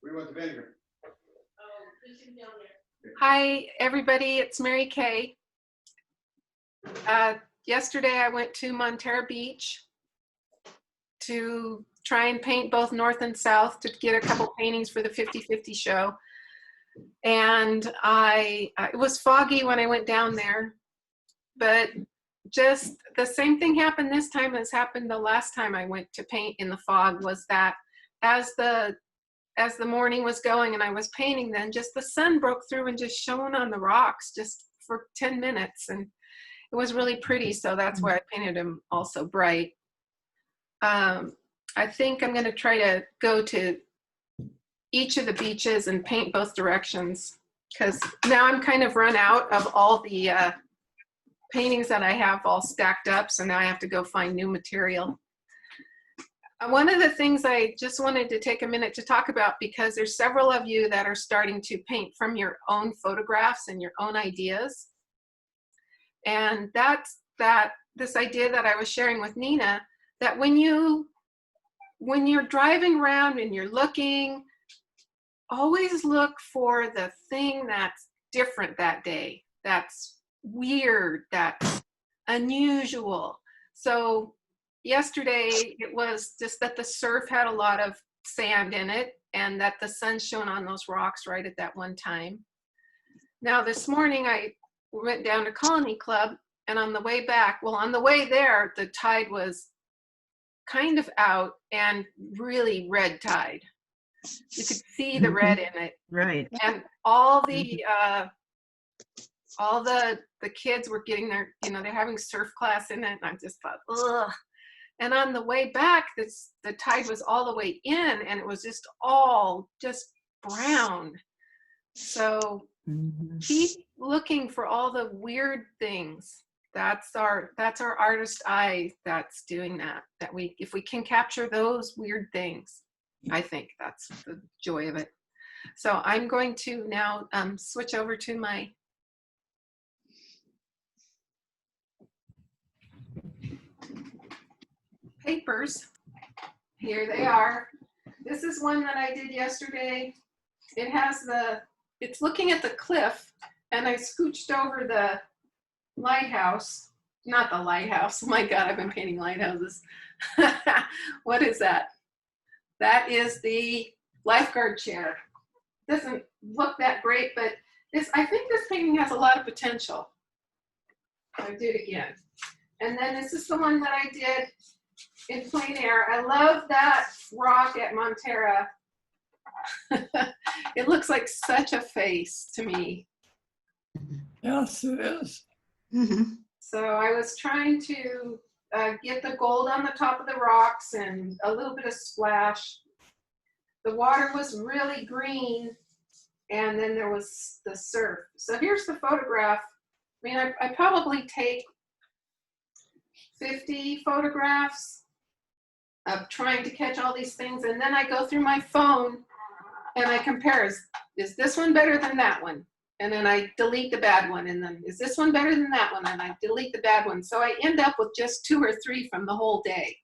We want the vinegar. Hi, everybody. It's Mary Kay. Yesterday, I went to Montara Beach to try and paint both north and south to get a couple paintings for the 50/50 show. And it was foggy when I went down there, but just the same thing happened this time as happened the last time I went to paint in the fog, was that as the morning was going and I was painting, then just the sun broke through and just shone on the rocks just for 10 minutes. And it was really pretty. So that's why I painted them also bright. I think I'm going to try to go to each of the beaches and paint both directions, because now I'm kind of run out of all the paintings that I have all stacked up. So now I have to go find new material. One of the things I just wanted to take a minute to talk about, because there's several of you that are starting to paint from your own photographs and your own ideas. And that's this idea that I was sharing with Nina, that when you're driving around and you're looking, always look for the thing that's different that day, that's weird, that's unusual. So yesterday, it was just that the surf had a lot of sand in it and that the sun shone on those rocks right at that one time. Now this morning, I went down to Colony Club, and on the way back, well, on the way there, the tide was kind of out and really red tide. You could see the red in it. Right. And all the kids were getting their, they're having surf class in it, and I just thought, ugh. And on the way back, the tide was all the way in, and it was just all just brown. So keep looking for all the weird things. That's our artist eye that's doing that. If we can capture those weird things, I think that's the joy of it. So I'm going to now switch over to my papers. Here they are. This is one that I did yesterday. It's looking at the cliff, and I scooched over the lighthouse. Not the lighthouse. Oh my God, I've been painting lighthouses. What is that? That is the lifeguard chair. Doesn't look that great, but I think this painting has a lot of potential. I'll do it again. And then this is the one that I did in plein air. I love that rock at Montara. It looks like such a face to me. Yes, it is. So I was trying to get the gold on the top of the rocks and a little bit of splash. The water was really green, and then there was the surf. So here's the photograph. I mean, I probably take 50 photographs of trying to catch all these things, and then I go through my phone and I compare, is this one better than that one? And then I delete the bad one, and then is this one better than that one? And I delete the bad one. So I end up with just 2 or 3 from the whole day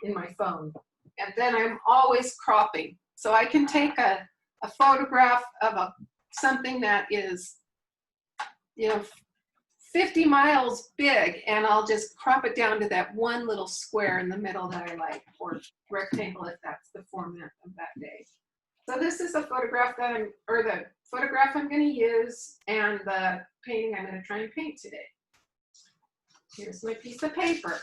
in my phone. And then I'm always cropping. So I can take a photograph of something that is, 50 miles big, and I'll just crop it down to that one little square in the middle that I like, or rectangle if that's the format of that day. So this is the photograph the photograph I'm going to use, and the painting I'm going to try and paint today. Here's my piece of paper.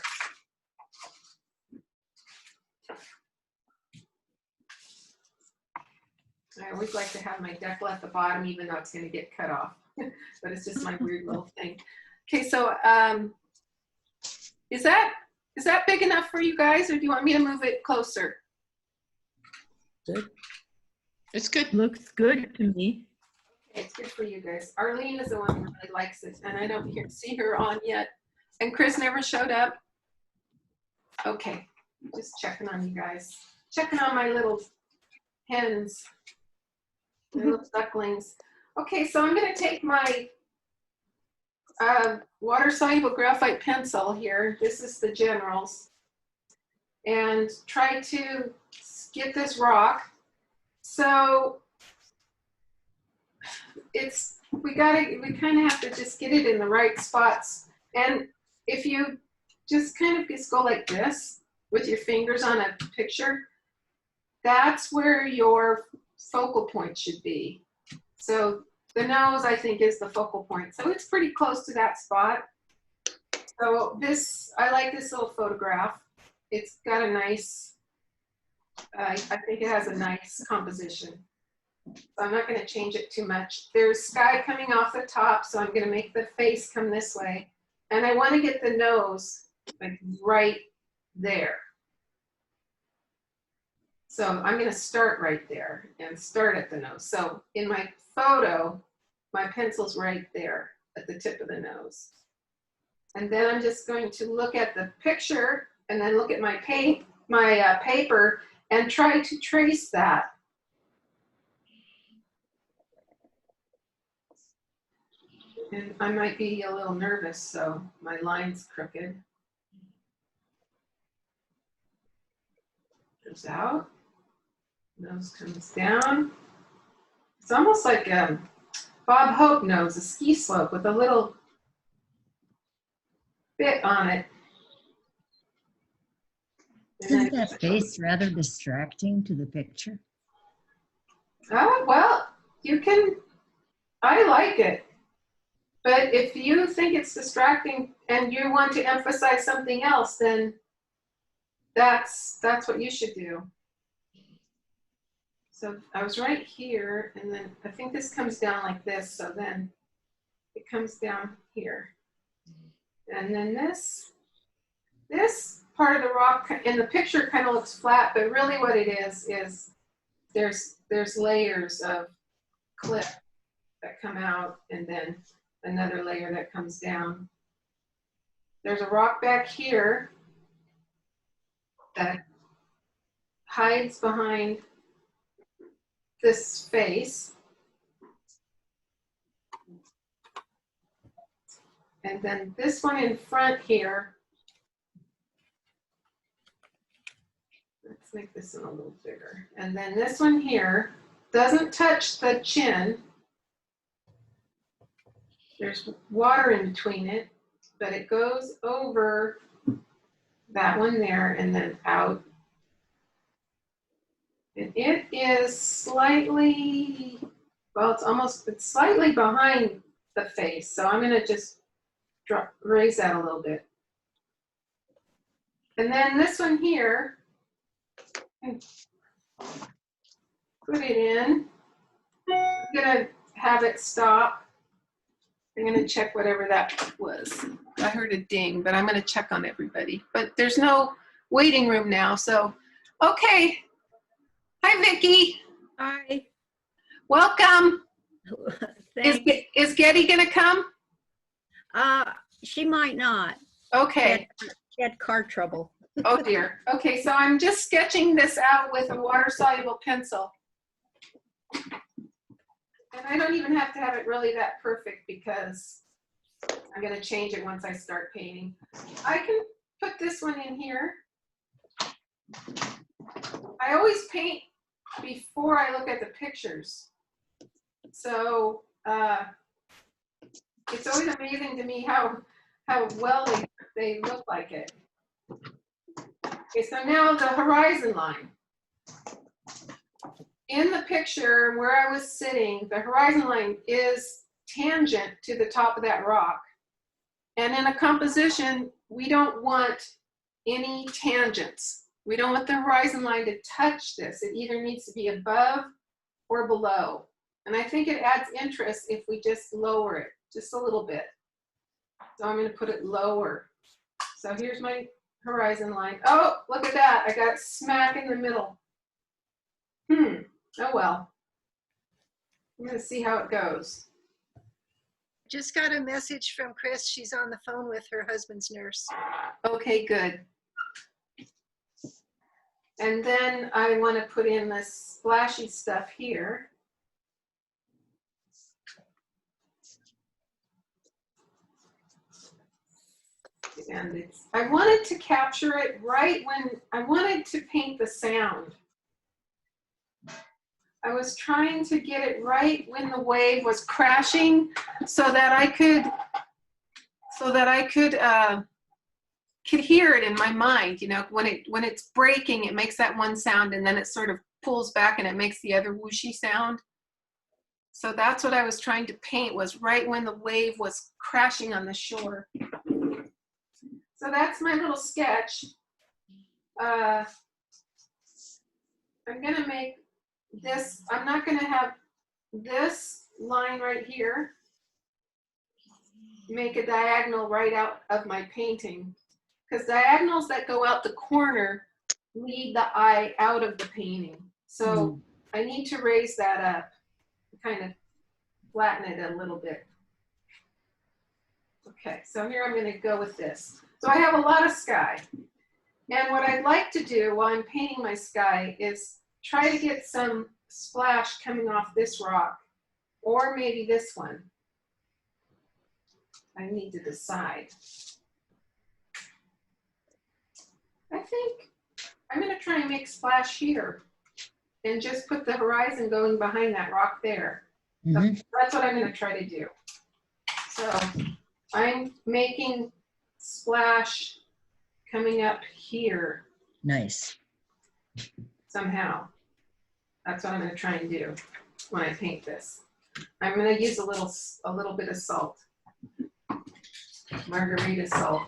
I always like to have my decal at the bottom, even though it's going to get cut off, but it's just my weird little thing. Okay, so is that big enough for you guys, or do you want me to move it closer? Good. It's good. Looks good to me. Okay, it's good for you guys. Arlene is the one who really likes it, and I don't see her on yet. And Chris never showed up. Okay, just checking on you guys. Checking on my little hens, my little ducklings. Okay, so I'm going to take my water-soluble graphite pencil here. This is the Generals. And try to get this rock So we kind of have to just get it in the right spots. And if you just kind of just go like this with your fingers on a picture, that's where your focal point should be. So the nose, I think, is the focal point. So it's pretty close to that spot. So I like this little photograph. It's got a nice, I think it has a nice composition. So I'm not going to change it too much. There's sky coming off the top, so I'm going to make the face come this way. And I want to get the nose like right there. So I'm going to start right there and start at the nose. So in my photo, my pencil's right there at the tip of the nose. And then I'm just going to look at the picture and then look at my paper and try to trace that. And I might be a little nervous, so my line's crooked. Goes out, nose comes down. It's almost like a Bob Hope nose, a ski slope with a little bit on it. Isn't that face rather distracting to the picture? Well, I like it. But if you think it's distracting and you want to emphasize something else, then that's what you should do. So I was right here, and then I think this comes down like this, so then it comes down here. And then this part of the rock in the picture kind of looks flat, but really what it is there's layers of clip that come out, and then another layer that comes down. There's a rock back here that hides behind this face. And then this one in front here, let's make this one a little bigger. And then this one here doesn't touch the chin. There's water in between it, but it goes over that one there and then out. And it is slightly, well, it's slightly behind the face. So I'm gonna just raise that a little bit. And then this one here, put it in. I'm gonna have it stop. I'm going to check whatever that was. I heard a ding, but I'm going to check on everybody. But there's no waiting room now, so okay. Hi, Vicki. Hi. Welcome. Thanks. Is Getty going to come? She might not. Okay. She had car trouble. Oh dear. Okay, so I'm just sketching this out with a water-soluble pencil. And I don't even have to have it really that perfect because I'm going to change it once I start painting. I can put this one in here. I always paint before I look at the pictures. So it's always amazing to me how well they look like it. Okay, so now the horizon line. In the picture where I was sitting, the horizon line is tangent to the top of that rock. And in a composition, we don't want any tangents. We don't want the horizon line to touch this. It either needs to be above or below. And I think it adds interest if we just lower it just a little bit. So I'm going to put it lower. So here's my horizon line. Oh, look at that. I got it smack in the middle. Oh well. I'm going to see how it goes. Just got a message from Chris. She's on the phone with her husband's nurse. Okay, good. And then I want to put in this splashy stuff here. And I wanted to capture it right when I wanted to paint the sound. I was trying to get it right when the wave was crashing so that I could hear it in my mind. You know, when it's breaking, it makes that one sound and then it sort of pulls back and it makes the other whooshy sound. So that's what I was trying to paint, was right when the wave was crashing on the shore. So that's my little sketch. I'm gonna make this, I'm not gonna have this line right here make a diagonal right out of my painting, because diagonals that go out the corner lead the eye out of the painting. So I need to raise that up, kind of flatten it a little bit. Okay, so here I'm going to go with this. So I have a lot of sky. And what I'd like to do while I'm painting my sky is try to get some splash coming off this rock, or maybe this one. I need to decide. I think I'm going to try and make splash here and just put the horizon going behind that rock there. That's what I'm going to try to do. So I'm making splash coming up here. Nice. Somehow. That's what I'm going to try and do when I paint this. I'm going to use a little bit of salt. Margarita salt.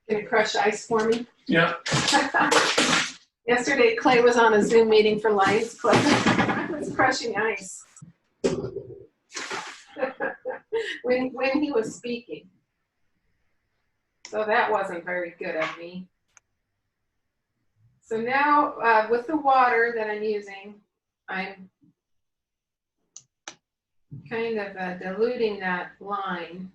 Can you crush ice for me? Yeah. Yesterday, Clay was on a Zoom meeting for Lions Club. I was crushing ice when he was speaking. So that wasn't very good of me. So now with the water that I'm using, I'm kind of diluting that line.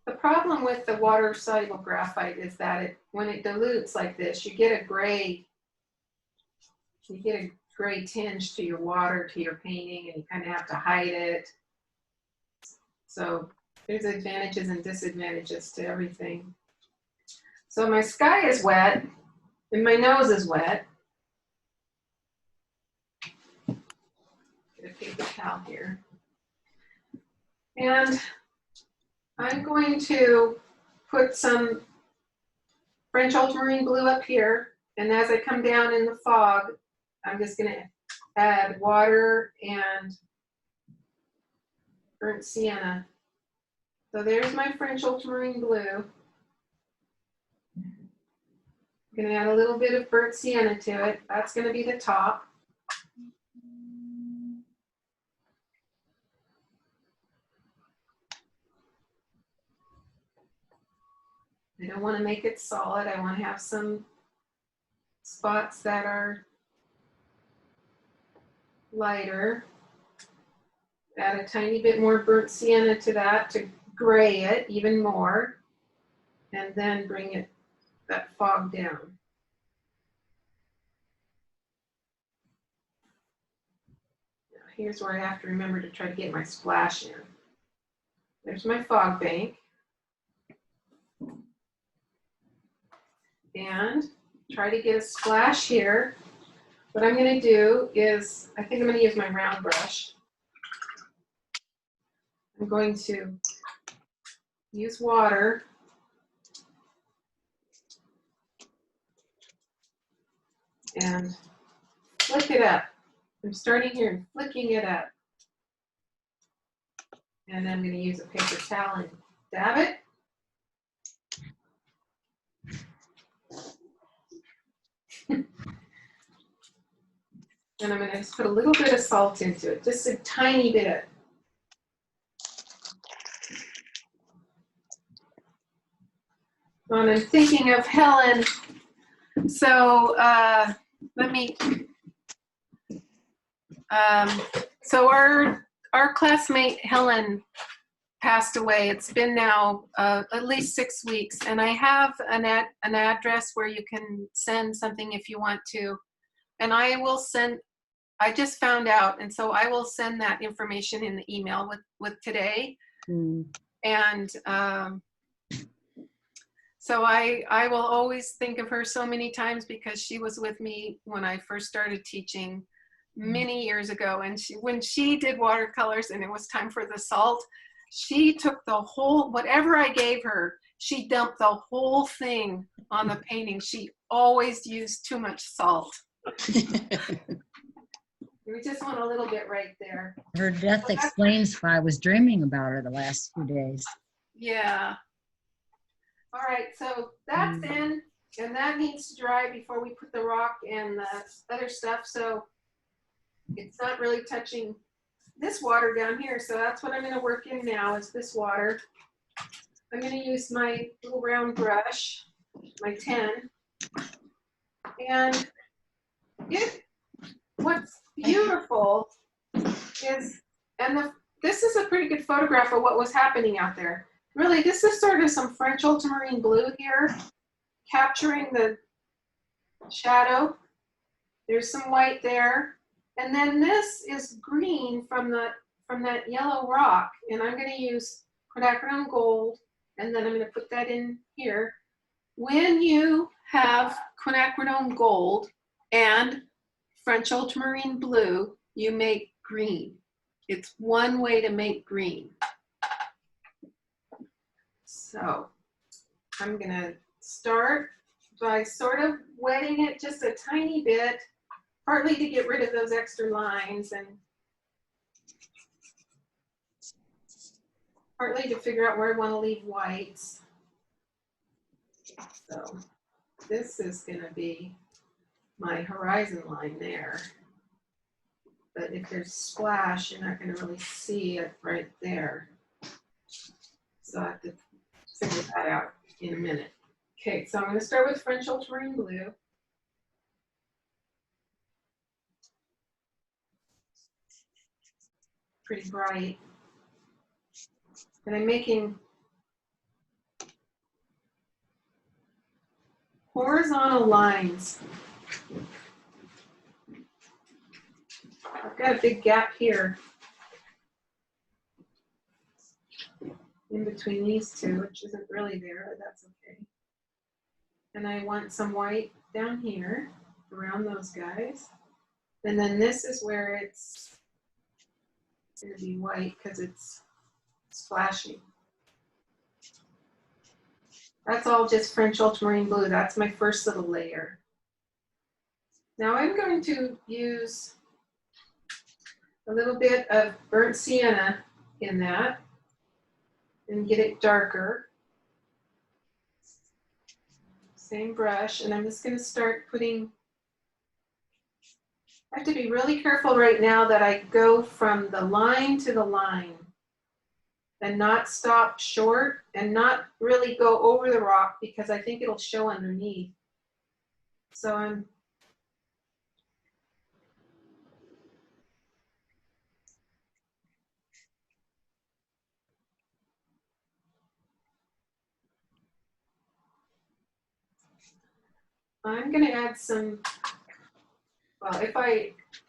The problem with the water-soluble graphite is that when it dilutes like this, you get a gray tinge to your water, to your painting, and you kind of have to hide it. So there's advantages and disadvantages to everything. So my sky is wet, and my nose is wet. Get a paper towel here. And I'm going to put some French ultramarine blue up here, and as I come down in the fog, I'm just going to add water and burnt sienna. So there's my French ultramarine blue. I'm going to add a little bit of burnt sienna to it. That's going to be the top. I don't want to make it solid. I want to have some spots that are lighter. Add a tiny bit more burnt sienna to that to gray it even more, and then bring that fog down. Now, here's where I have to remember to try to get my splash in. There's my fog bank. And try to get a splash here. What I'm going to do is, I think I'm going to use my round brush. I'm going to use water and flick it up. I'm starting here and flicking it up. And then I'm going to use a paper towel and dab it. And I'm going to just put a little bit of salt into it, just a tiny bit. And I'm thinking of Helen. So so our classmate Helen passed away. It's been now at least 6 weeks, and I have an address where you can send something if you want to. And I will send, I just found out, and so I will send that information in the email with today. Mm. And so I will always think of her so many times because she was with me when I first started teaching many years ago. And when she did watercolors and it was time for the salt, she took the whole, whatever I gave her, she dumped the whole thing on the painting. She always used too much salt. We just want a little bit right there. Her death explains why I was dreaming about her the last few days. Yeah. All right, so that's in, and that needs to dry before we put the rock and the other stuff. So it's not really touching this water down here. So that's what I'm going to work in now is this water. I'm going to use my little round brush, my 10. And what's beautiful is, this is a pretty good photograph of what was happening out there. Really, this is sort of some French ultramarine blue here, capturing the shadow. There's some white there. And then this is green from that yellow rock. And I'm going to use quinacridone gold, and then I'm going to put that in here. When you have quinacridone gold and French ultramarine blue, you make green. It's one way to make green. So I'm going to start by sort of wetting it just a tiny bit, partly to get rid of those extra lines and partly to figure out where I want to leave whites. So this is going to be my horizon line there. But if there's splash, you're not going to really see it right there. So I have to figure that out in a minute. Okay, so I'm going to start with French ultramarine blue. Pretty bright. And I'm making horizontal lines. I've got a big gap here in between these two, which isn't really there, but that's okay. And I want some white down here around those guys. And then this is where it's going to be white because it's splashing. That's all just French ultramarine blue. That's my first little layer. Now I'm going to use a little bit of burnt sienna in that and get it darker. Same brush, and I'm just going to start putting, I have to be really careful right now that I go from the line to the line and not stop short and not really go over the rock because I think it'll show underneath. So I'm going to add some, well,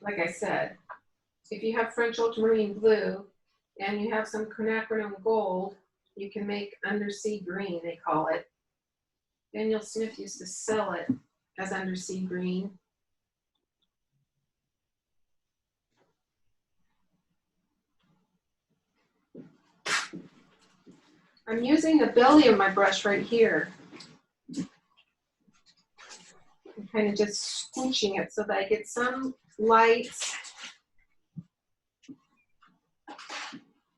like I said, if you have French ultramarine blue and you have some quinacridone gold, you can make undersea green, they call it. Daniel Smith used to sell it as undersea green. I'm using the belly of my brush right here. I'm kind of just scooching it so that I get some lights.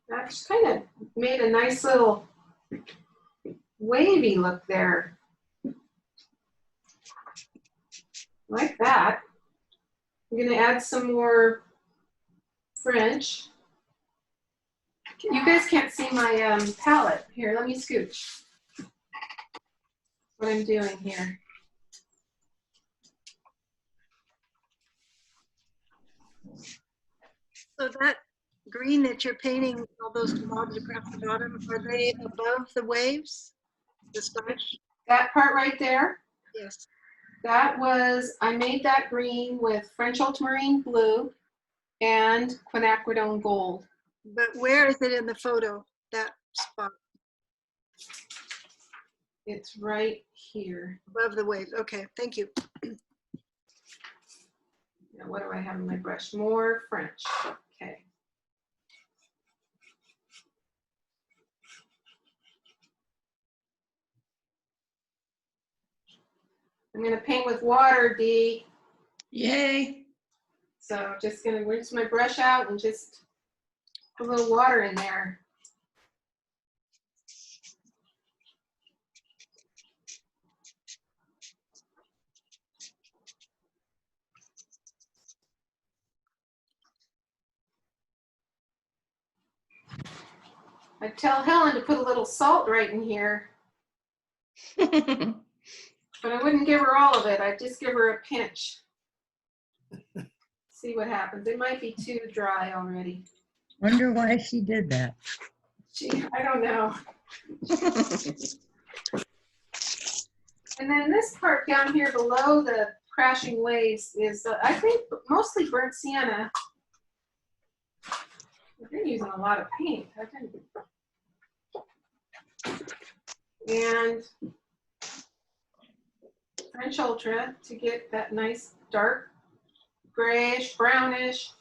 That just kind of made a nice little wavy look there. Like that. I'm going to add some more French. You guys can't see my palette. Here, let me scooch. What I'm doing here. So that green that you're painting, all those blobs across the bottom, are they above the waves? The splash? That part right there, Yes. that was, I made that green with French ultramarine blue and quinacridone gold. But where is it in the photo? That spot It's right here. above the waves? Okay, thank you. Now, what do I have in my brush? More French. Okay. I'm going to paint with water, Dee. Yay. So just going to rinse my brush out and just put a little water in there. I tell Helen to put a little salt right in here, but I wouldn't give her all of it. I'd just give her a pinch. See what happens. It might be too dry already. Wonder why she did that. Gee, I don't know. And then this part down here below the crashing waves is, I think, mostly burnt sienna. I've been using a lot of paint. And French Ultra to get that nice dark grayish, brownish.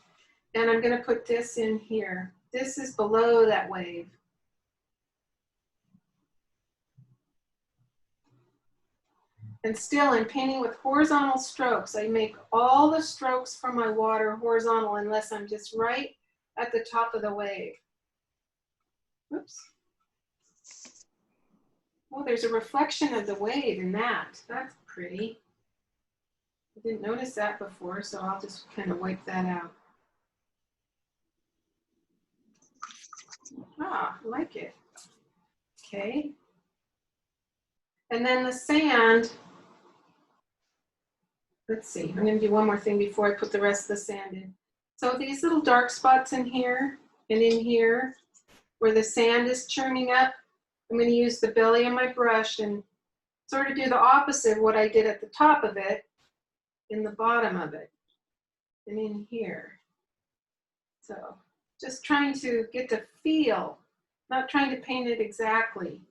And I'm going to put this in here. This is below that wave. And still, I'm painting with horizontal strokes. I make all the strokes from my water horizontal unless I'm just right at the top of the wave. Oops. Oh, there's a reflection of the wave in that. That's pretty. I didn't notice that before, so I'll just kind of wipe that out. Ah, I like it. Okay. And then the sand. Let's see, I'm going to do one more thing before I put the rest of the sand in. So these little dark spots in here and in here where the sand is churning up, I'm going to use the belly of my brush and sort of do the opposite of what I did at the top of it in the bottom of it and in here. So just trying to get the feel, not trying to paint it exactly.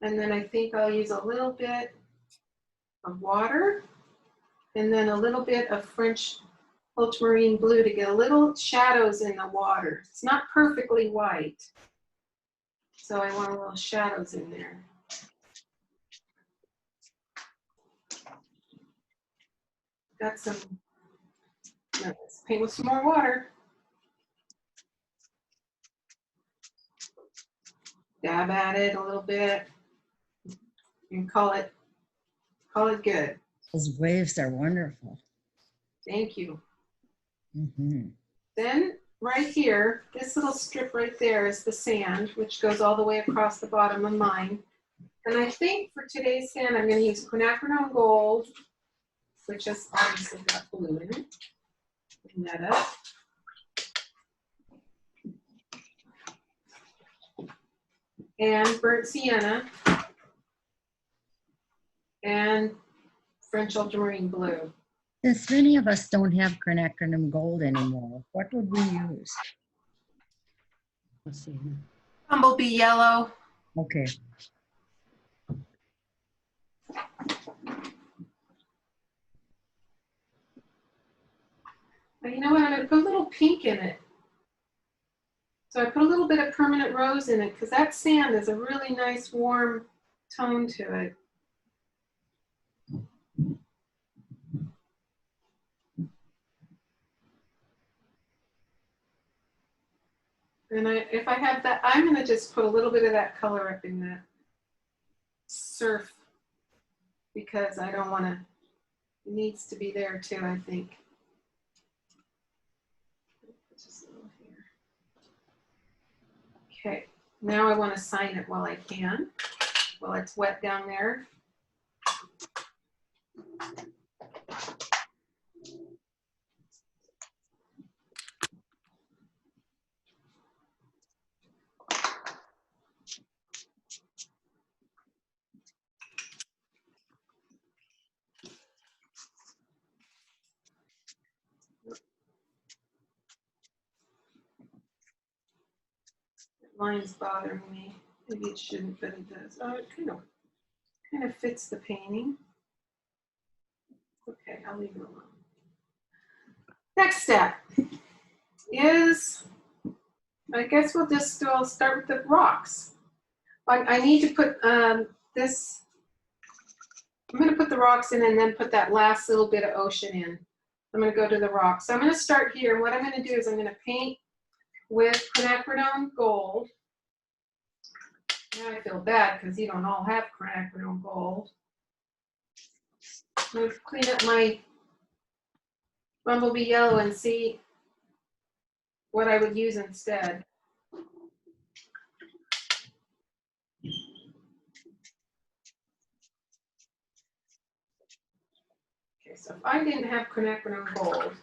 And then I think I'll use a little bit of water and then a little bit of French ultramarine blue to get a little shadows in the water. It's not perfectly white, so I want a little shadows in there. Got some, let's paint with some more water. Dab at it a little bit and call it good. Those waves are wonderful. Thank you. Mm-hmm. Then right here, this little strip right there is the sand, which goes all the way across the bottom of mine. And I think for today's sand, I'm going to use quinacridone gold, which has obviously got blue in it. Clean that up. And burnt sienna. And French ultramarine blue. Since many of us don't have quinacridone gold anymore, what would we use? Let's see. Bumblebee yellow. Okay. But you know what? I'm going to put a little pink in it. So I put a little bit of permanent rose in it because that sand is a really nice warm tone to it. And if I have that, I'm going to just put a little bit of that color up in that surf because I don't want to, it needs to be there too, I think. Just a little here. Okay, now I want to sign it while I can, while it's wet down there. lines bother me. Maybe it shouldn't, but it does. Oh, it kind of fits the painting. Okay, I'll leave it alone. Next step is, I guess we'll just start with the rocks. I need to put this, I'm going to put the rocks in and then put that last little bit of ocean in. I'm going to go to the rocks. So I'm going to start here. What I'm going to do is I'm going to paint with quinacridone gold. Now I feel bad because you don't all have quinacridone gold. I'm going to clean up my bumblebee yellow and see what I would use instead. Okay, so if I didn't have quinacridone gold,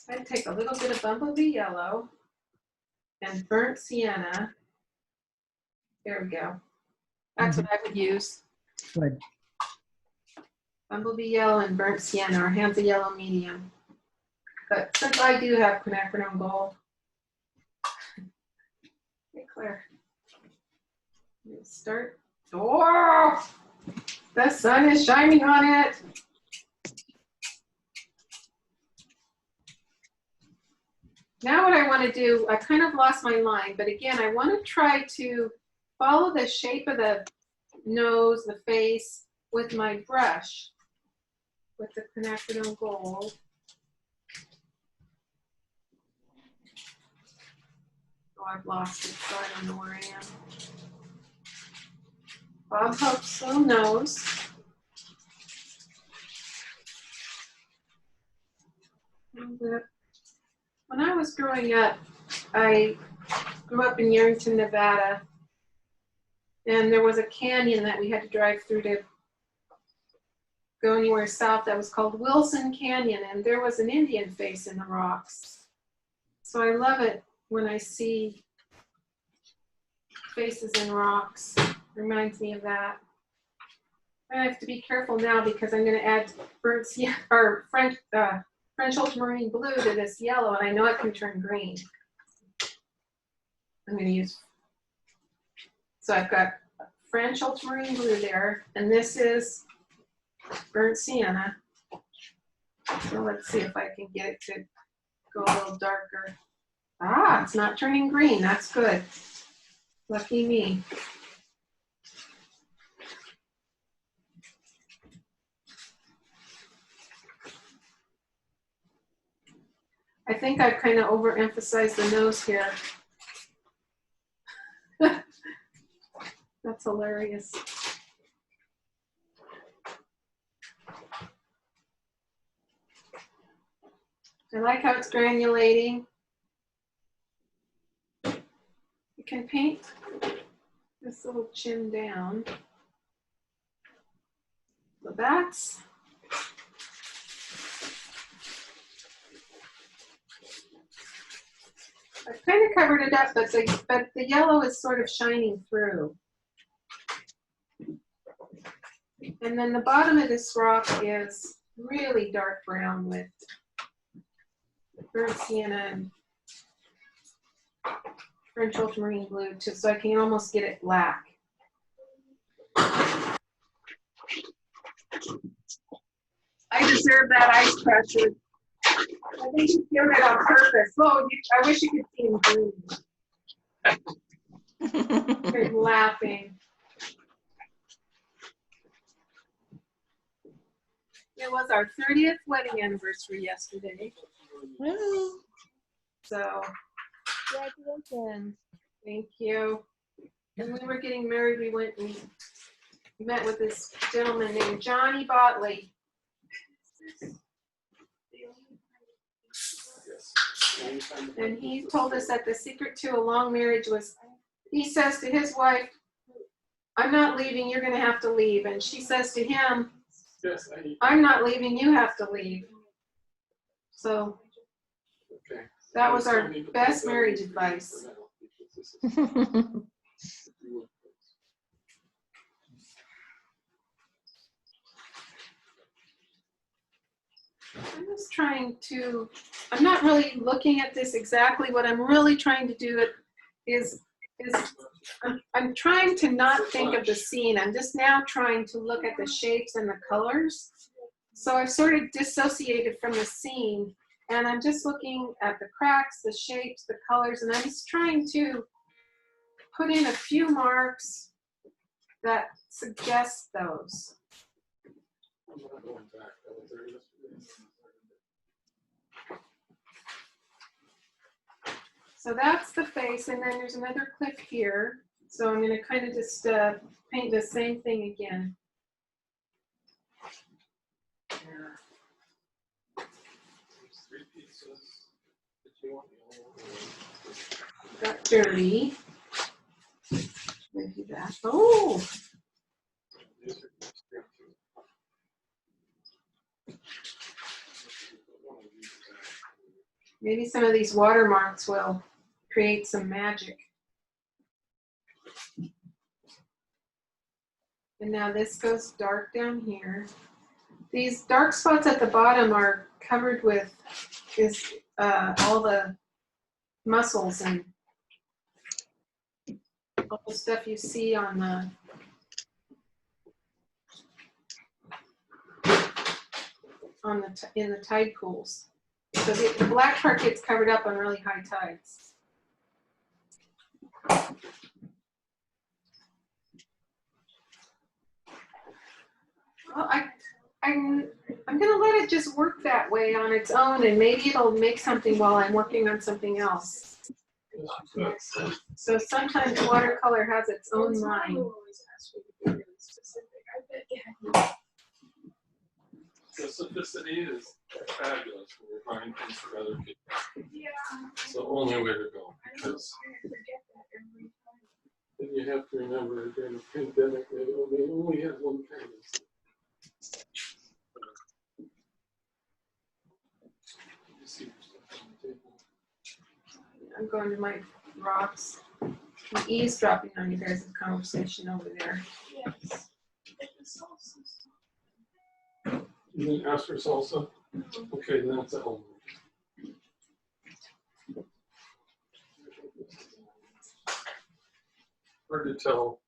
I'd take a little bit of bumblebee yellow and burnt sienna. There we go. That's what I would use. Good. Bumblebee yellow and burnt sienna, or Hansa yellow medium. But since I do have quinacridone gold, hey Claire, let's start. Oh, the sun is shining on it. Now what I want to do, I kind of lost my line, but again, I want to try to follow the shape of the nose, the face, with my brush, with the quinacridone gold. Oh, I've lost it, so I don't know where I am. Bob Hope's little nose. And, when I was growing up, I grew up in Yerington, Nevada, and there was a canyon that we had to drive through to go anywhere south that was called Wilson Canyon, and there was an Indian face in the rocks. So I love it when I see faces in rocks. It reminds me of that. I have to be careful now because I'm going to add burnt sienna, or French ultramarine blue to this yellow, and I know it can turn green. I'm going to use, so I've got French ultramarine blue there, and this is burnt sienna. So let's see if I can get it to go a little darker. Ah, it's not turning green. That's good. Lucky me. I think I've kind of overemphasized the nose here. That's hilarious. I like how it's granulating. You can paint this little chin down. So that's, I've kind of covered it up, but the yellow is sort of shining through. And then the bottom of this rock is really dark brown with burnt sienna and French ultramarine blue, too, so I can almost get it black. I deserve that ice pressure. I think you did it on purpose. Oh, I wish you could see him breathe. They're laughing. It was our 30th wedding anniversary yesterday. Woo. So, congratulations. Thank you. When we were getting married, we went and met with this gentleman named Johnny Botley. And he told us that the secret to a long marriage was, he says to his wife, I'm not leaving, you're going to have to leave. And she says to him, I'm not leaving, you have to leave. So that was our best marriage advice. I'm just trying to, I'm not really looking at this exactly. What I'm really trying to do is is I'm trying to not think of the scene. I'm just now trying to look at the shapes and the colors. So I've sort of dissociated from the scene, and I'm just looking at the cracks, the shapes, the colors, and I'm just trying to put in a few marks that suggest those. So that's the face, and then there's another clip here. So I'm going to kind of just paint the same thing again. Got dirty. Maybe that. Oh! Maybe some of these watermarks will create some magic. And now this goes dark down here. These dark spots at the bottom are covered with all the muscles and all the stuff you see on in the tide pools. So the black part gets covered up on really high tides. Well, I'm gonna let it just work that way on its own, and maybe it'll make something while I'm working on something else. So sometimes watercolor has its own mind. The simplicity is fabulous when you're buying things for other people. Yeah. It's the only way to go, because then you have to remember during the pandemic, they only had one kind of stuff. I'm going to my rocks. I'm eavesdropping on you guys' conversation over there. Yes. You didn't ask for salsa? Okay, then it's at home. Hard to tell.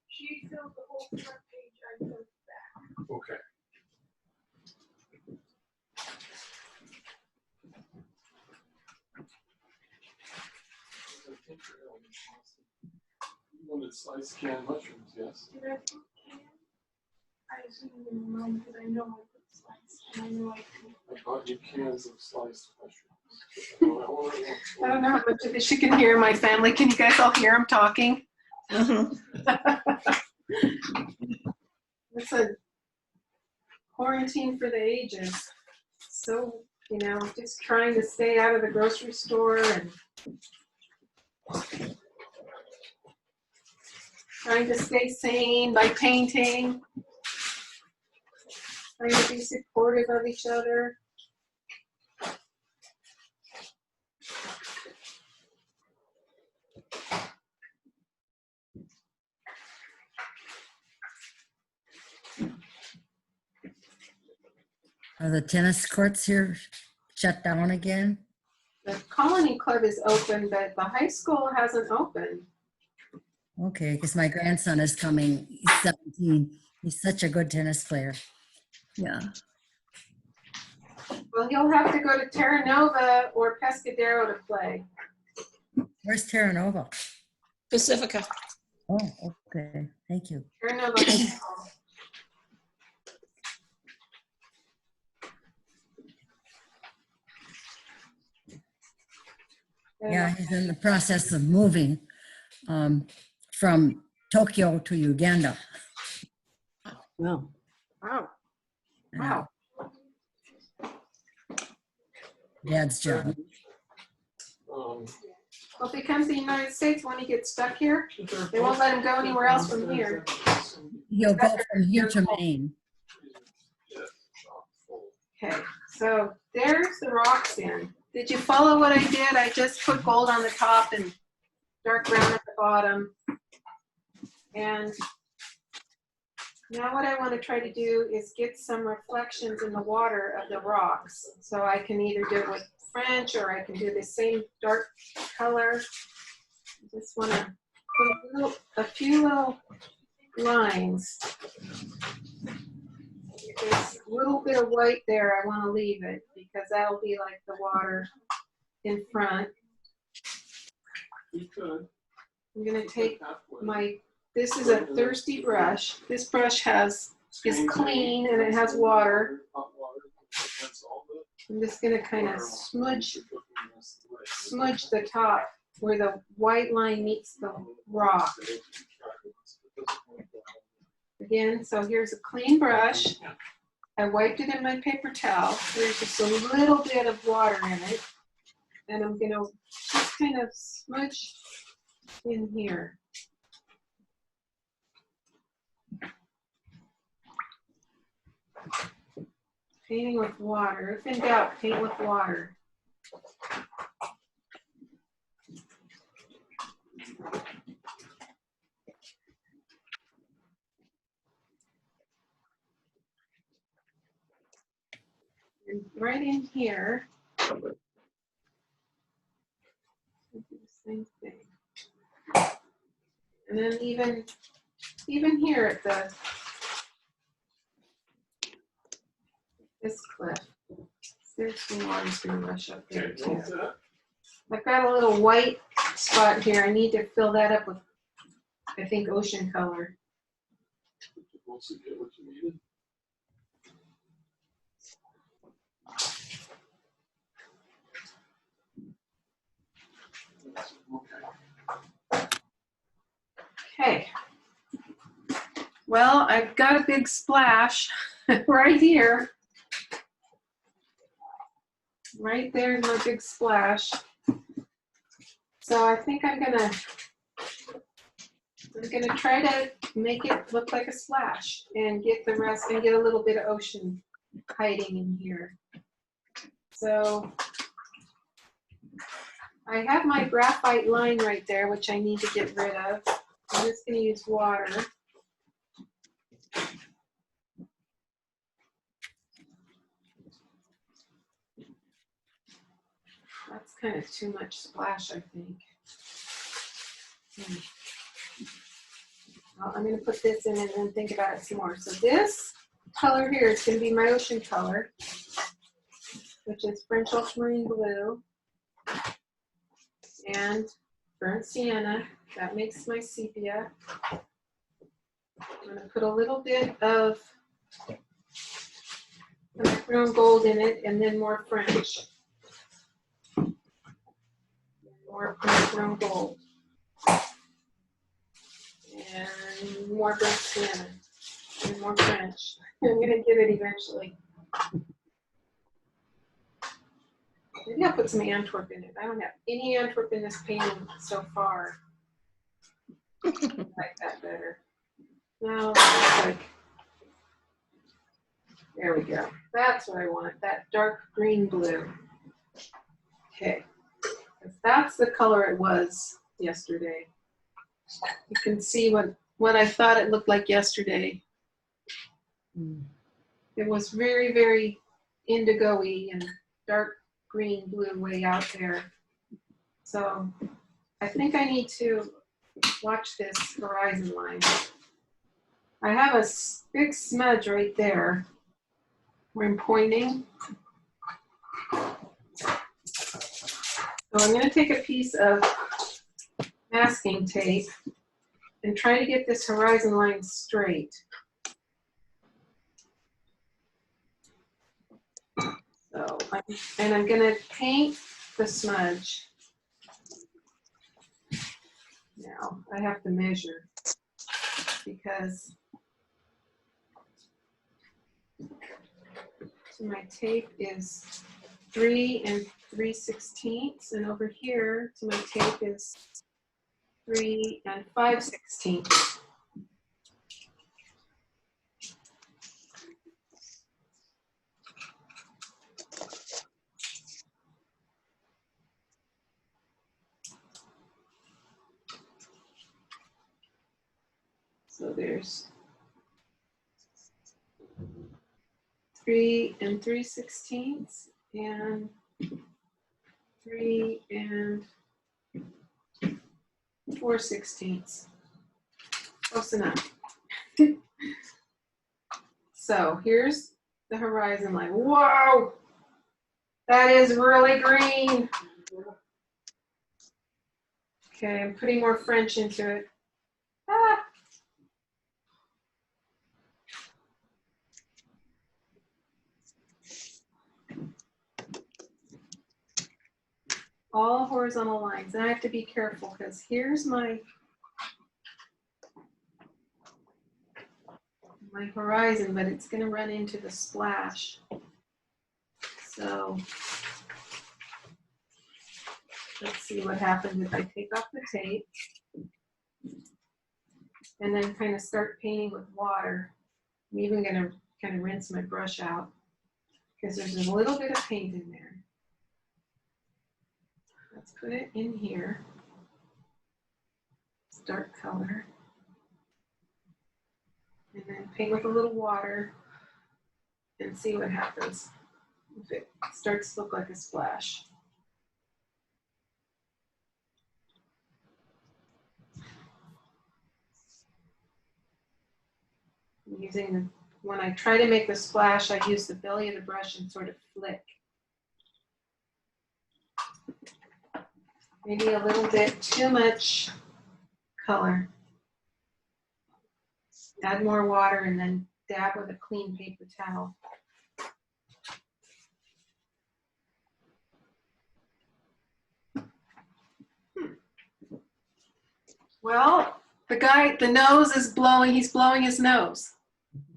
She filled the whole front page. I filled the back. Okay. You wanted sliced canned mushrooms, yes? Did I put can? I assume in mind because I know I put slice and I know I can. I bought you cans of sliced mushrooms. I don't know how much of this you can hear in my family. Can you guys all hear them talking? It's a quarantine for the ages. So, you know, just trying to stay out of the grocery store and trying to stay sane by painting, trying to be supportive of each other. Are the tennis courts here shut down again? The Colony Club is open, but the high school hasn't opened. Okay, because my grandson is coming. He's 17. He's such a good tennis player. Yeah. Well, he'll have to go to Terra Nova or Pescadero to play. Where's Terra Nova? Pacifica. Oh, okay. Thank you. Terra Nova High School. Yeah, he's in the process of moving from Tokyo to Uganda. No. Wow. Wow. Dad's job. Well, if he comes to the United States, when he gets stuck here, they won't let him go anywhere else from here. He'll go from here to Maine. Okay, so there's the rocks in. Did you follow what I did? I just put gold on the top and dark brown at the bottom. And now what I want to try to do is get some reflections in the water of the rocks. So I can either do it with French or I can do the same dark color. I just want to a few little lines. There's a little bit of white there. I want to leave it because that'll be like the water in front. You could. I'm going to take halfway. this is a thirsty brush. This brush is clean and it has water. Hot water. That's all the- I'm just going to kind of smudge the top where the white line meets the rock. Again, so here's a clean brush. I wiped it in my paper towel. There's just a little bit of water in it. And I'm going to just kind of smudge in here. Painting with water. If in doubt, paint with water. And right in here, I'll do the same thing. And then even here at this cliff, there's some water's gonna rush up there Okay, too. what's that? I've got a little white spot here. I need to fill that up with, I think, ocean color. Once you get what you needed. Okay. Okay. Well, I've got a big splash right here. Right there's my big splash. So I think I'm gonna try to make it look like a splash and get the rest and get a little bit of ocean hiding in here. So I have my graphite line right there, which I need to get rid of. I'm just gonna use water. That's kind of too much splash, I think. Well, I'm going to put this in and then think about it some more. So this color here is going to be my ocean color, which is French ultramarine blue and burnt sienna. That makes my sepia. I'm going to put a little bit of macaron gold in it and then more French. More macaron gold. And more burnt sienna. And more French. I'm going to get it eventually. Maybe I'll put some Antwerp in it. I don't have any Antwerp in this painting so far. I like that better. No, it's like, there we go. That's what I want, that dark green blue. Okay, that's the color it was yesterday. You can see what I thought it looked like yesterday. It was very, very indigo-y and dark green blue way out there. So I think I need to watch this horizon line. I have a big smudge right there where I'm pointing. So I'm going to take a piece of masking tape and try to get this horizon line straight. So, I'm going to paint the smudge. Now, I have to measure because so my tape is 3 3/16, and over here, so my tape is 3 5/16. So there's 3 3/16 and 3 4/16. 4/16. Close enough. So here's the horizon line. Whoa! That is really green. Okay, I'm putting more French into it. Ah. All horizontal lines. And I have to be careful because here's my horizon, but it's going to run into the splash. So let's see what happens if I take off the tape and then kind of start painting with water. I'm even going to kind of rinse my brush out because there's a little bit of paint in there. Let's put it in here. It's dark color. And then paint with a little water and see what happens if it starts to look like a splash. I'm using the, when I try to make the splash, I use the belly of the brush and sort of flick. Maybe a little bit too much color. Add more water and then dab with a clean paper towel. Well, the nose is blowing, he's blowing his nose.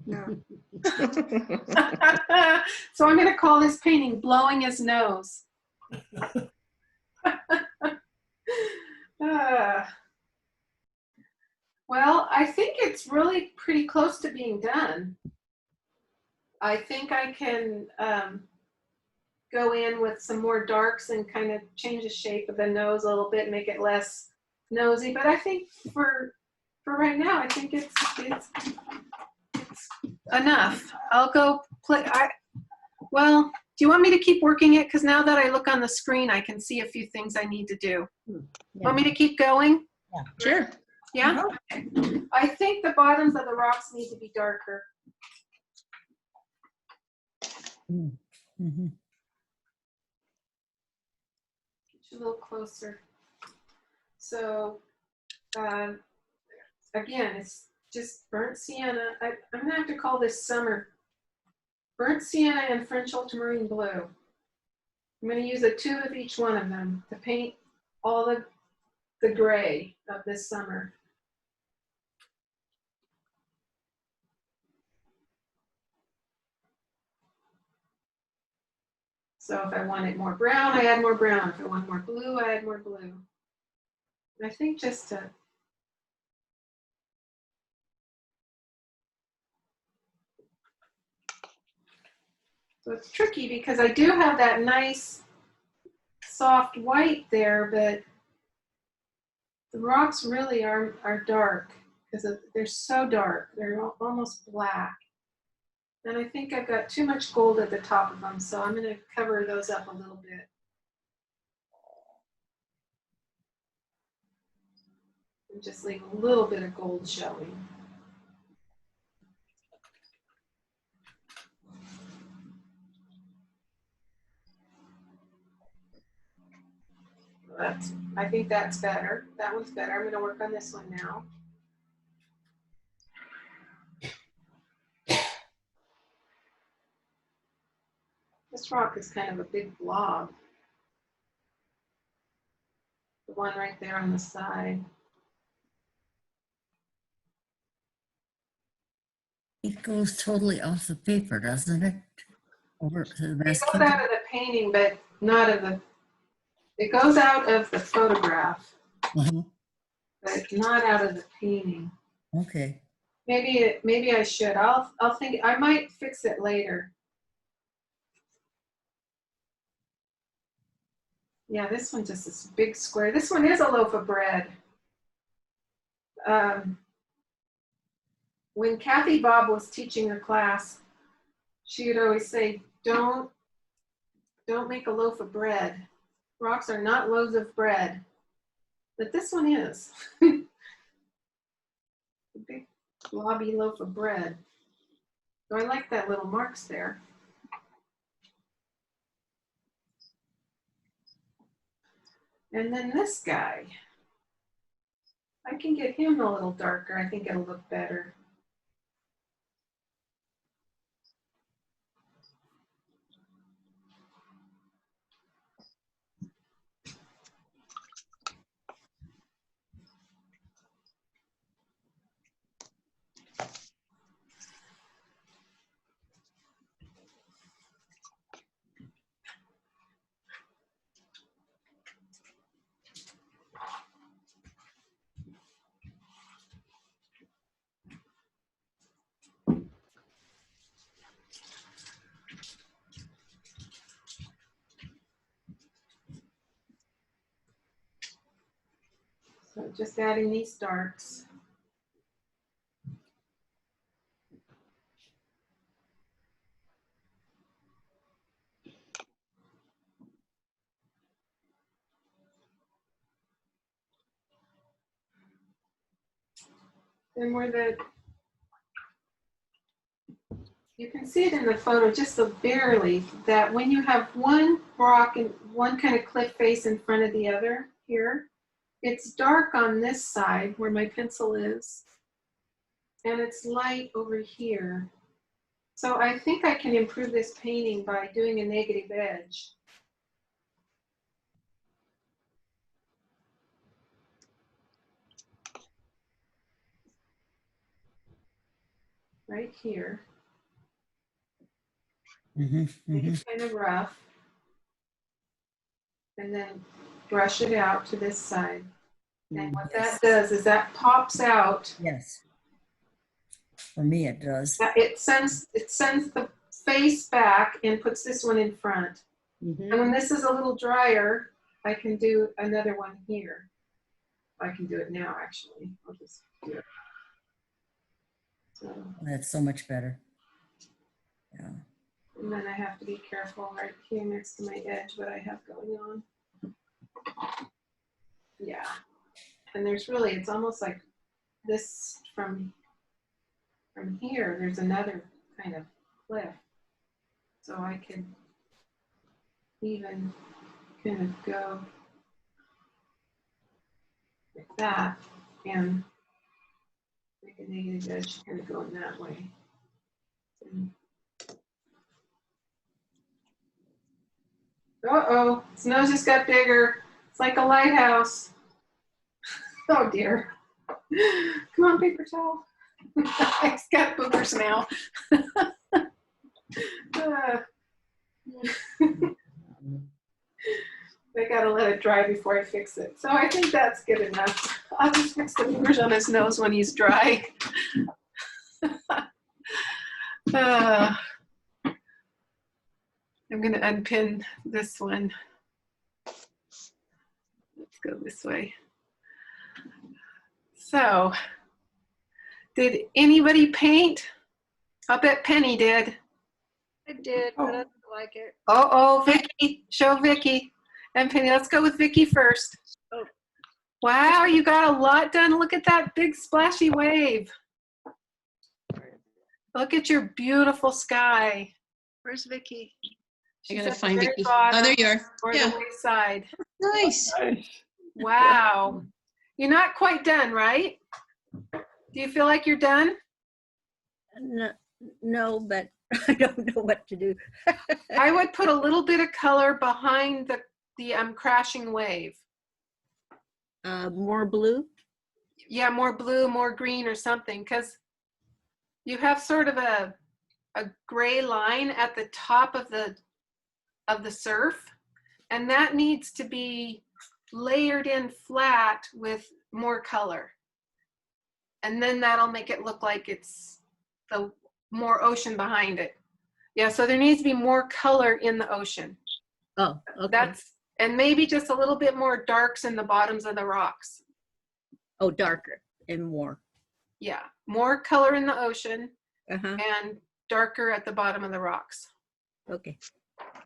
No. So I'm going to call this painting Blowing His Nose. Well, I think it's really pretty close to being done. I think I can go in with some more darks and kind of change the shape of the nose a little bit, make it less nosy. But I think for right now, I think it's enough. I'll go play. Well, do you want me to keep working it? Because now that I look on the screen, I can see a few things I need to do. Want me to keep going? Sure. Yeah? Okay. I think the bottoms of the rocks need to be darker. Mm-hmm. Get you a little closer. So, again, it's just burnt sienna. I'm going to have to call this summer. Burnt sienna and French ultramarine blue. I'm going to use a tube of each one of them to paint all the gray of this summer. So if I want it more brown, I add more brown. If I want more blue, I add more blue. And I think just to so it's tricky because I do have that nice soft white there, but the rocks really are dark because they're so dark. They're almost black. And I think I've got too much gold at the top of them, so I'm going to cover those up a little bit. And just leave a little bit of gold showing. I think that's better. That one's better. I'm going to work on this one now. This rock is kind of a big blob. The one right there on the side. It goes totally off the paper, doesn't it? Over to the It masking. goes out of the painting, but not of the, it goes out of the photograph, Uh-huh. but not out of the painting. Okay. Maybe I should. I'll think, I might fix it later. Yeah, this one just is big square. This one is a loaf of bread. When Kathy Bob was teaching her class, she would always say, don't make a loaf of bread. Rocks are not loaves of bread. But this one is. A big blobby loaf of bread. So I like that little marks there. And then this guy. I can get him a little darker. I think it'll look better. So just adding these darks. Then you can see it in the photo just so barely that when you have one rock and one kind of cliff face in front of the other here, it's dark on this side where my pencil is, and it's light over here. So I think I can improve this painting by doing a negative edge. Right here. Make it kind of rough. And then brush it out to this side. And what that does is that pops out. Yes. For me, it does. It sends the face back and puts this one in front. Mhm. And when this is a little drier, I can do another one here. I can do it now, actually. I'll just do it. So, That's so much better. Yeah. and then I have to be careful right here next to my edge what I have going on. Yeah. And there's really, it's almost like this from here, there's another kind of cliff. So I could even kind of go like that and make a negative edge kind of going that way. And uh-oh, his nose just got bigger. It's like a lighthouse. Oh dear. Come on, paper towel. He's got boogers now. I gotta let it dry before I fix it. So I think that's good enough. I'll just fix the boogers on his nose when he's dry. I'm gonna unpin this one. Let's go this way. So, did anybody paint? I'll bet Penny did. I did, but I don't like it. Oh, Vicky, show Vicky. And Penny, let's go with Vicky first. Oh. Wow, you got a lot done. Look at that big splashy wave. Look at your beautiful sky. Where's Vicky? I She's gotta at the find very Vicky. bottom Oh, there you are. or Yeah. the way side. Nice. Wow. You're not quite done, right? Do you feel like you're done? No, but I don't know what to do. I would put a little bit of color behind the crashing wave. More blue? Yeah, more blue, more green or something, because you have sort of a gray line at the top of the surf, and that needs to be layered in flat with more color. And then that'll make it look like it's the more ocean behind it. Yeah, so there needs to be more color in the ocean. Oh, okay. And maybe just a little bit more darks in the bottoms of the rocks. Oh, darker and more. Yeah, more color in the ocean Uh-huh. and darker at the bottom of the rocks. Okay.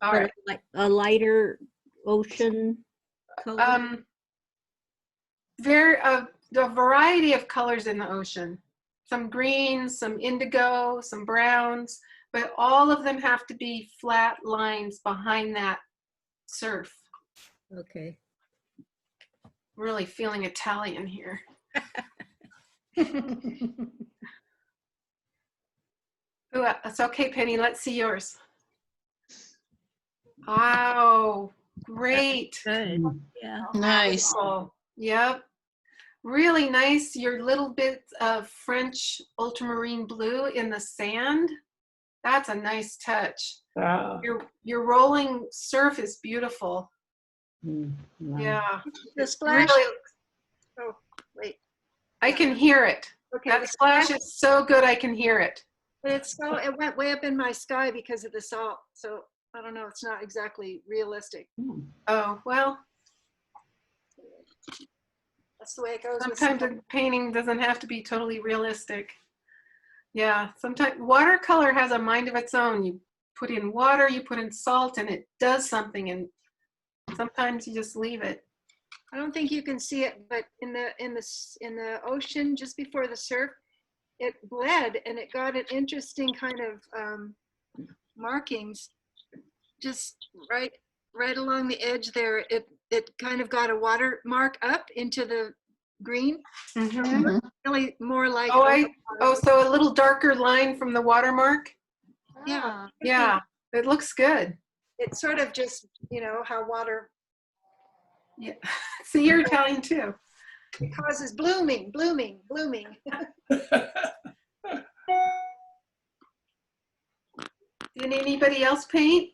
All But right. like a lighter ocean color? a variety of colors in the ocean. Some greens, some indigo, some browns, but all of them have to be flat lines behind that surf. Okay. Really feeling Italian here. Ooh, that's okay, Penny. Let's see yours. Wow, great. Good. Yeah. Nice. Oh, yep. Really nice. Your little bit of French ultramarine blue in the sand. That's a nice touch. Yeah. Your rolling surf is beautiful. Mm, wow. Yeah. The splash, Really, oh, wait, I can hear it. okay. That the splash is so good I can hear it. It went way up in my sky because of the salt. So I don't know, it's not exactly realistic. Oh, well, That's the way it goes with sometimes salt. a painting doesn't have to be totally realistic. Yeah, sometimes watercolor has a mind of its own. You put in water, you put in salt, and it does something, and sometimes you just leave it. I don't think you can see it, but in the ocean just before the surf, it bled and it got an interesting kind of markings, just right along the edge there. It kind of got a water mark up into the green, Mhm. really more like So a little darker line from the watermark. yeah. Yeah, it looks good. It's sort of just, you know, how water Yeah. See, you're Italian too. causes blooming. Did anybody else paint?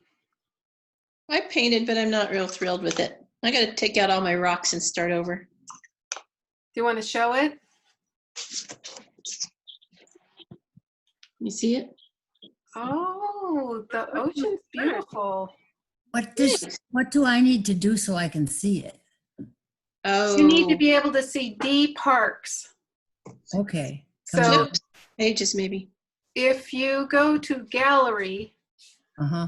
I painted, but I'm not real thrilled with it. I got to take out all my rocks and start over. Do you want to show it? You see it? Oh, the ocean's beautiful. What do I need to do so I can see it? Oh. You need to be able to see D Parks. Okay. So Flip pages, maybe. if you go to gallery Uh-huh.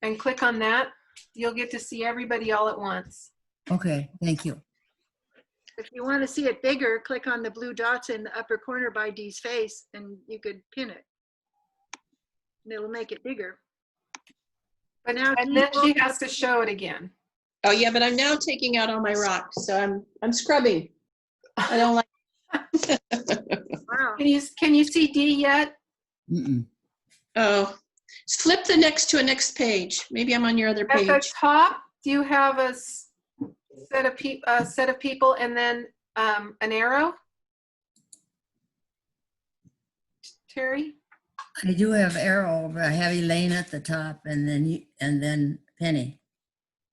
and click on that, you'll get to see everybody all at once. Okay, thank you. If you want to see it bigger, click on the blue dots in the upper corner by Dee's face and you could pin it. And it'll make it bigger. But Now, and then she has to show it again. Oh yeah, but I'm now taking out all my rocks, so I'm scrubbing. I don't like. Wow. Can you see D yet? Mm-mm. Oh, flip the next to a next page. Maybe I'm on your other At the page. top, do you have a set of people and then an arrow? Terry? I do have arrow, but I have Elaine at the top and then Penny.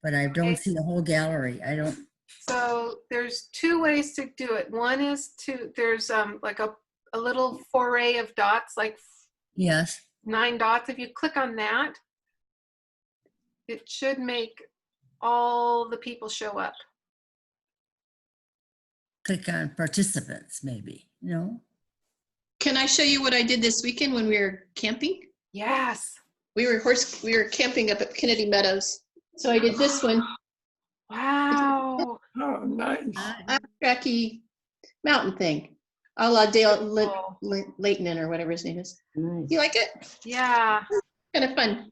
But I don't Okay. see the whole gallery. I don't, So there's two ways to do it. One is there's like a little foray of dots, like yes. 9 dots. If you click on that, it should make all the people show up. Click on participants, maybe. No? Can I show you what I did this weekend when we were camping? Yes. We were camping up at Kennedy Meadows. So I did this one, Wow. Oh, nice. Tracky mountain thing, a la Dale Beautiful. Leighton or whatever his name is. Nice. You like it? Yeah. Kind of fun.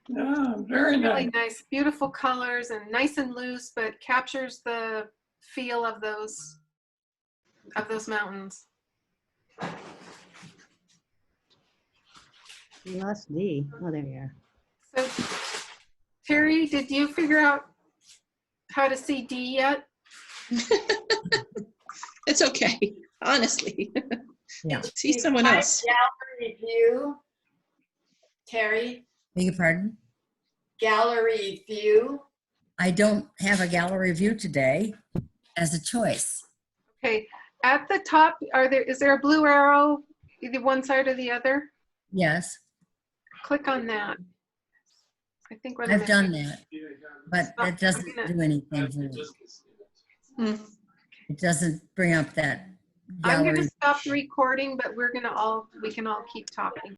Yeah, very Really nice. nice, beautiful colors and nice and loose, but captures the feel of those mountains. You lost D. Oh, there you are. So, Terry, did you figure out how to see D yet? It's okay, honestly. Yeah. See someone else. Gallery view, Terry, Beg your pardon? gallery view. I don't have a gallery view today as a choice. Okay, at the top, is there a blue arrow either one side or the other? Yes, Click on that. I think what I've done that, but Oh, it doesn't okay. do anything for me. Hmm. It doesn't bring up that I'm gallery. gonna stop the recording, but we can all keep talking.